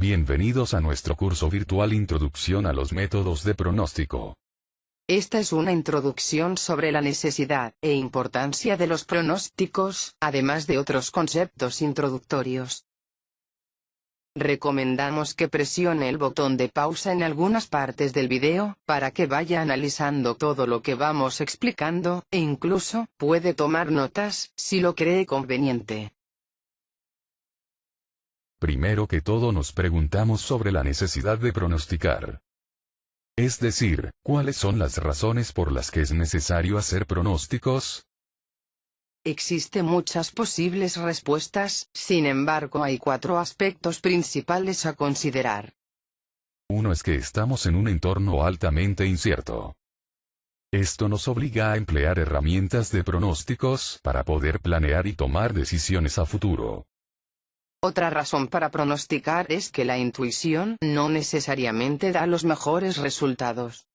Bienvenidos a nuestro curso virtual Introducción a los métodos de pronóstico. Esta es una introducción sobre la necesidad e importancia de los pronósticos, además de otros conceptos introductorios. Recomendamos que presione el botón de pausa en algunas partes del video, para que vaya analizando todo lo que vamos explicando, e incluso, puede tomar notas, si lo cree conveniente. Primero que todo nos preguntamos sobre la necesidad de pronosticar. Es decir, ¿cuáles son las razones por las que es necesario hacer pronósticos? Existen muchas posibles respuestas, sin embargo hay 4 aspectos principales a considerar. Uno es que estamos en un entorno altamente incierto. Esto nos obliga a emplear herramientas de pronósticos para poder planear y tomar decisiones a futuro. Otra razón para pronosticar es que la intuición no necesariamente da los mejores resultados.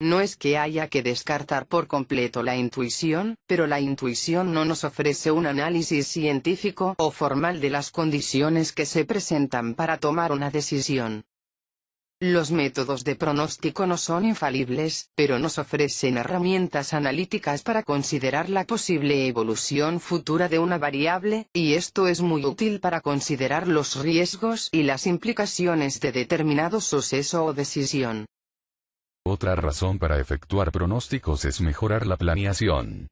No es que haya que descartar por completo la intuición, pero la intuición no nos ofrece un análisis científico o formal de las condiciones que se presentan para tomar una decisión. Los métodos de pronóstico no son infalibles, pero nos ofrecen herramientas analíticas para considerar la posible evolución futura de una variable, y esto es muy útil para considerar los riesgos y las implicaciones de determinado suceso o decisión. Otra razón para efectuar pronósticos es mejorar la planeación.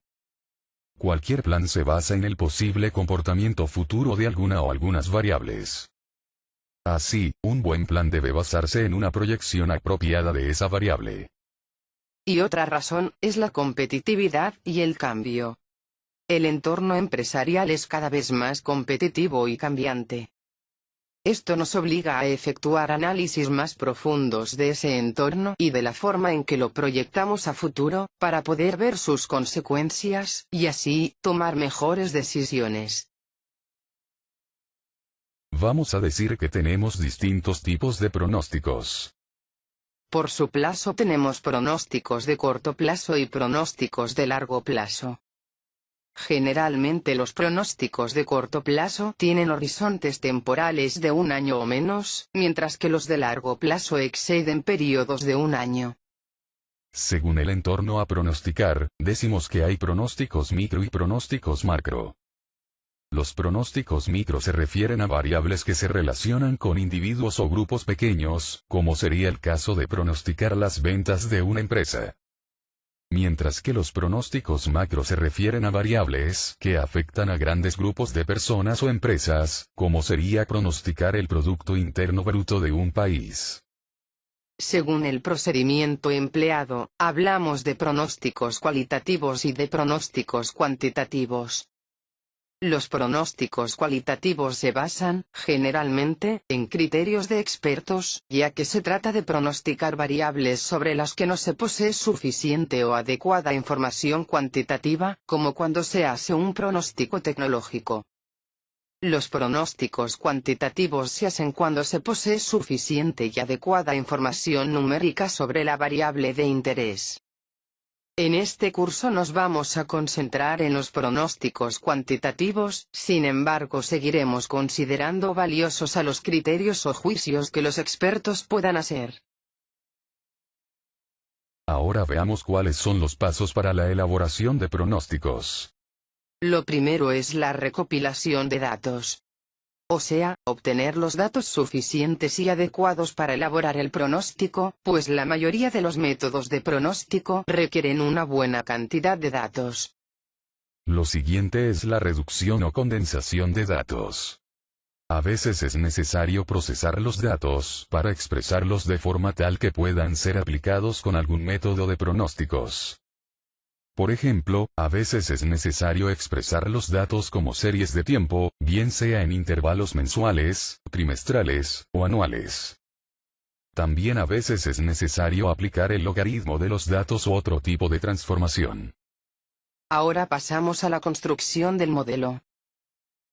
Cualquier plan se basa en el posible comportamiento futuro de alguna o algunas variables. Así, un buen plan debe basarse en una proyección apropiada de esa variable. Y otra razón, es la competitividad y el cambio. El entorno empresarial es cada vez más competitivo y cambiante. Esto nos obliga a efectuar análisis más profundos de ese entorno y de la forma en que lo proyectamos a futuro, para poder ver sus consecuencias, y así, tomar mejores decisiones. Vamos a decir que tenemos distintos tipos de pronósticos. Por su plazo tenemos pronósticos de corto plazo y pronósticos de largo plazo. Generalmente los pronósticos de corto plazo tienen horizontes temporales de 1 año o menos, mientras que los de largo plazo exceden periodos de 1 año. Según el entorno a pronosticar, decimos que hay pronósticos micro y pronósticos macro. Los pronósticos micro se refieren a variables que se relacionan con individuos o grupos pequeños, como sería el caso de pronosticar las ventas de una empresa. Mientras que los pronósticos macro se refieren a variables que afectan a grandes grupos de personas o empresas, como sería pronosticar el Producto Interno Bruto de un país. Según el procedimiento empleado, hablamos de pronósticos cualitativos y de pronósticos cuantitativos. Los pronósticos cualitativos se basan, generalmente, en criterios de expertos, ya que se trata de pronosticar variables sobre las que no se posee suficiente o adecuada información cuantitativa, como cuando se hace un pronóstico tecnológico. Los pronósticos cuantitativos se hacen cuando se posee suficiente y adecuada información numérica sobre la variable de interés. En este curso nos vamos a concentrar en los pronósticos cuantitativos, sin embargo seguiremos considerando valiosos a los criterios o juicios que los expertos puedan hacer. Ahora veamos cuáles son los pasos para la elaboración de pronósticos. Lo primero es la recopilación de datos. O sea, obtener los datos suficientes y adecuados para elaborar el pronóstico, pues la mayoría de los métodos de pronóstico requieren una buena cantidad de datos. Lo siguiente es la reducción o condensación de datos. A veces es necesario procesar los datos para expresarlos de forma tal que puedan ser aplicados con algún método de pronósticos. Por ejemplo, a veces es necesario expresar los datos como series de tiempo, bien sea en intervalos mensuales, trimestrales, o anuales. También a veces es necesario aplicar el logaritmo de los datos u otro tipo de transformación. Ahora pasamos a la construcción del modelo.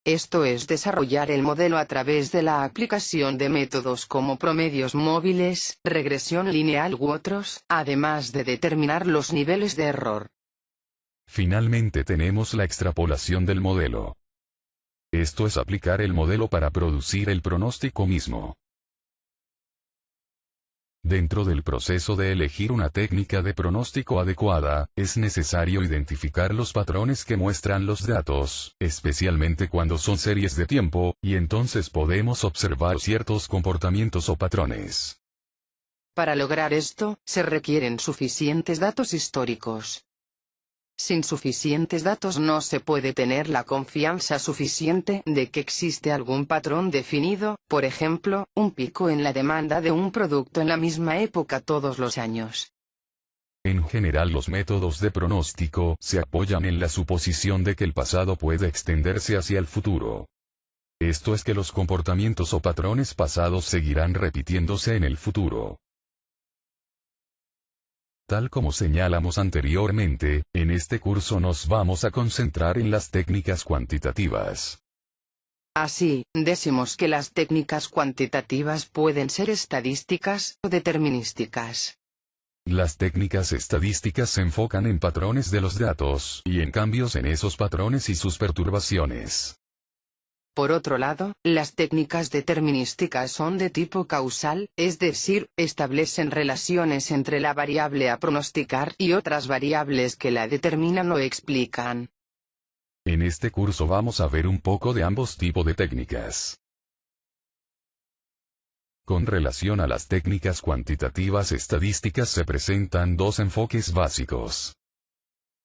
Esto es desarrollar el modelo a través de la aplicación de métodos como promedios móviles, regresión lineal u otros, además de determinar los niveles de error. Finalmente tenemos la extrapolación del modelo. Esto es aplicar el modelo para producir el pronóstico mismo. Dentro del proceso de elegir una técnica de pronóstico adecuada, es necesario identificar los patrones que muestran los datos, especialmente cuando son series de tiempo, y entonces podemos observar ciertos comportamientos o patrones. Para lograr esto, se requieren suficientes datos históricos. Sin suficientes datos no se puede tener la confianza suficiente de que existe algún patrón definido, por ejemplo, un pico en la demanda de un producto en la misma época todos los años. En general, los métodos de pronóstico se apoyan en la suposición de que el pasado puede extenderse hacia el futuro. Esto es que los comportamientos o patrones pasados seguirán repitiéndose en el futuro. Tal como señalamos anteriormente, en este curso nos vamos a concentrar en las técnicas cuantitativas. Así, decimos que las técnicas cuantitativas pueden ser estadísticas o determinísticas. Las técnicas estadísticas se enfocan en patrones de los datos y en cambios en esos patrones y sus perturbaciones. Por otro lado, las técnicas determinísticas son de tipo causal, es decir, establecen relaciones entre la variable a pronosticar y otras variables que la determinan o explican. En este curso vamos a ver un poco de ambos tipos de técnicas. Con relación a las técnicas cuantitativas estadísticas se presentan dos enfoques básicos.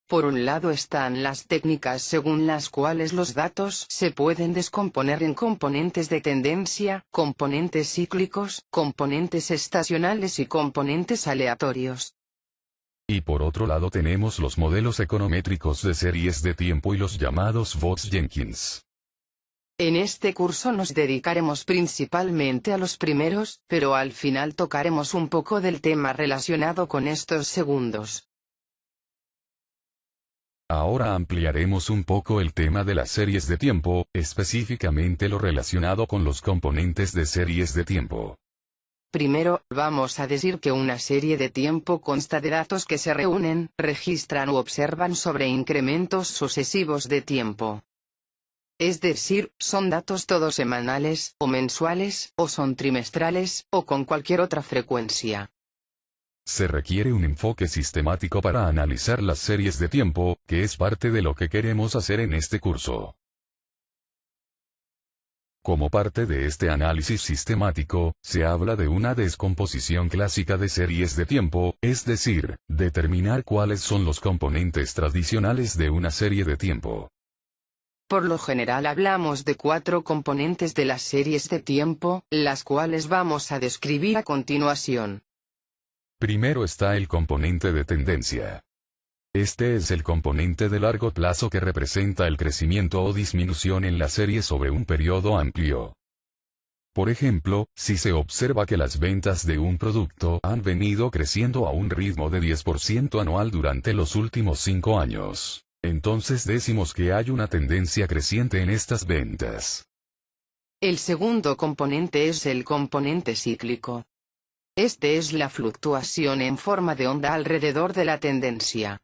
Por un lado están las técnicas según las cuales los datos se pueden descomponer en componentes de tendencia, componentes cíclicos, componentes estacionales y componentes aleatorios. Y por otro lado tenemos los modelos econométricos de series de tiempo y los llamados Bose-Jenkins. En este curso nos dedicaremos principalmente a los primeros, pero al final tocaremos un poco del tema relacionado con estos segundos. Ahora ampliaremos un poco el tema de las series de tiempo, específicamente lo relacionado con los componentes de series de tiempo. Primero, vamos a decir que una serie de tiempo consta de datos que se reúnen, registran u observan sobre incrementos sucesivos de tiempo. Es decir, son datos todos semanales, o mensuales, o son trimestrales, o con cualquier otra frecuencia. Se requiere un enfoque sistemático para analizar las series de tiempo, que es parte de lo que queremos hacer en este curso. Como parte de este análisis sistemático, se habla de una descomposición clásica de series de tiempo, es decir, determinar cuáles son los componentes tradicionales de una serie de tiempo. Por lo general hablamos de 4 componentes de las series de tiempo, las cuales vamos a describir a continuación. Primero está el componente de tendencia. Este es el componente de largo plazo que representa el crecimiento o disminución en la serie sobre un periodo amplio. Por ejemplo, si se observa que las ventas de un producto han venido creciendo a un ritmo de 10% anual durante los últimos 5 años, entonces decimos que hay una tendencia creciente en estas ventas. El segundo componente es el componente cíclico. Este es la fluctuación en forma de onda alrededor de la tendencia.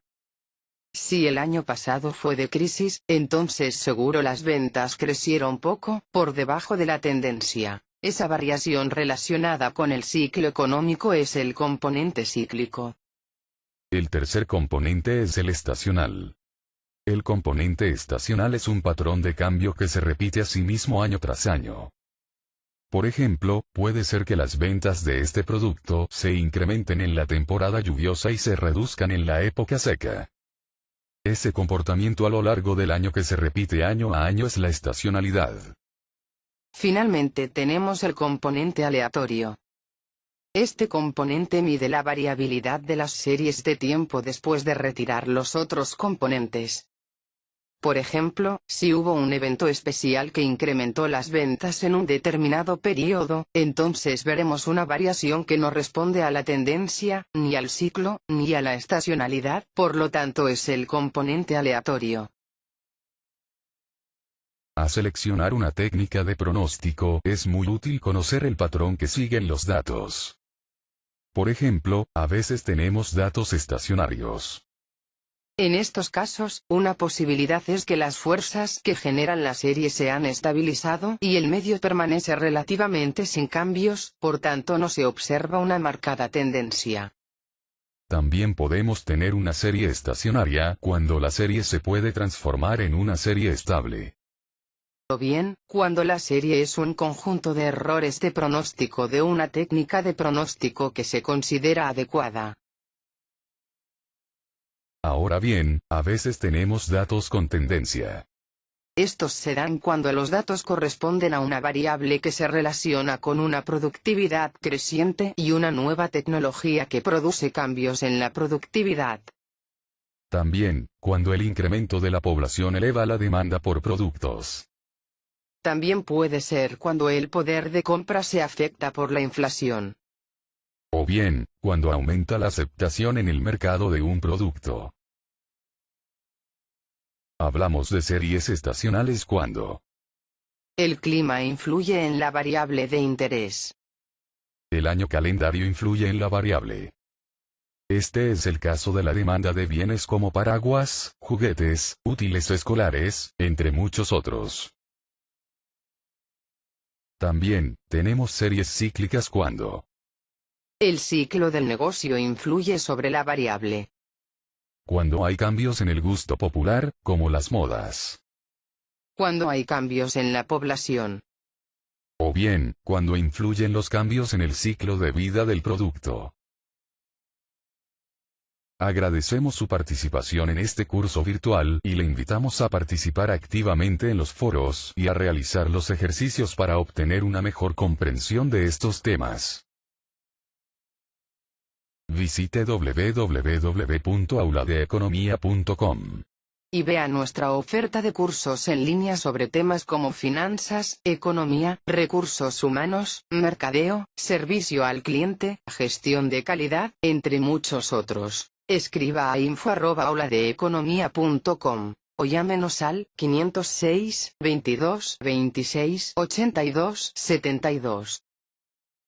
Si el año pasado fue de crisis, entonces seguro las ventas crecieron poco, por debajo de la tendencia. Esa variación relacionada con el ciclo económico es el componente cíclico. El tercer componente es el estacional. El componente estacional es un patrón de cambio que se repite a sí mismo año tras año. Por ejemplo, puede ser que las ventas de este producto se incrementen en la temporada lluviosa y se reduzcan en la época seca. Ese comportamiento a lo largo del año que se repite año a año es la estacionalidad. Finalmente tenemos el componente aleatorio. Este componente mide la variabilidad de las series de tiempo después de retirar los otros componentes. Por ejemplo, si hubo un evento especial que incrementó las ventas en un determinado periodo, entonces veremos una variación que no responde a la tendencia, ni al ciclo, ni a la estacionalidad, por lo tanto es el componente aleatorio. A seleccionar una técnica de pronóstico es muy útil conocer el patrón que siguen los datos. Por ejemplo, a veces tenemos datos estacionarios. En estos casos, una posibilidad es que las fuerzas que generan la serie se han estabilizado y el medio permanece relativamente sin cambios, por tanto no se observa una marcada tendencia. También podemos tener una serie estacionaria, cuando la serie se puede transformar en una serie estable. O bien, cuando la serie es un conjunto de errores de pronóstico de una técnica de pronóstico que se considera adecuada. Ahora bien, a veces tenemos datos con tendencia. Estos se dan cuando los datos corresponden a una variable que se relaciona con una productividad creciente y una nueva tecnología que produce cambios en la productividad. También, cuando el incremento de la población eleva la demanda por productos. También puede ser cuando el poder de compra se afecta por la inflación. O bien, cuando aumenta la aceptación en el mercado de un producto. Hablamos de series estacionales cuando el clima influye en la variable de interés. El año calendario influye en la variable. Este es el caso de la demanda de bienes como paraguas, juguetes, útiles escolares, entre muchos otros. También, tenemos series cíclicas cuando el ciclo del negocio influye sobre la variable. Cuando hay cambios en el gusto popular, como las modas. Cuando hay cambios en la población. O bien, cuando influyen los cambios en el ciclo de vida del producto. Agradecemos su participación en este curso virtual y le invitamos a participar activamente en los foros y a realizar los ejercicios para obtener una mejor comprensión de estos temas. Visite www.auladeeconomia.com y vea nuestra oferta de cursos en línea sobre temas como finanzas, economía, recursos humanos, mercadeo, servicio al cliente, gestión de calidad, entre muchos otros. Escriba a info@auladeeconomia.com o llámenos al 506 22 26 82 72.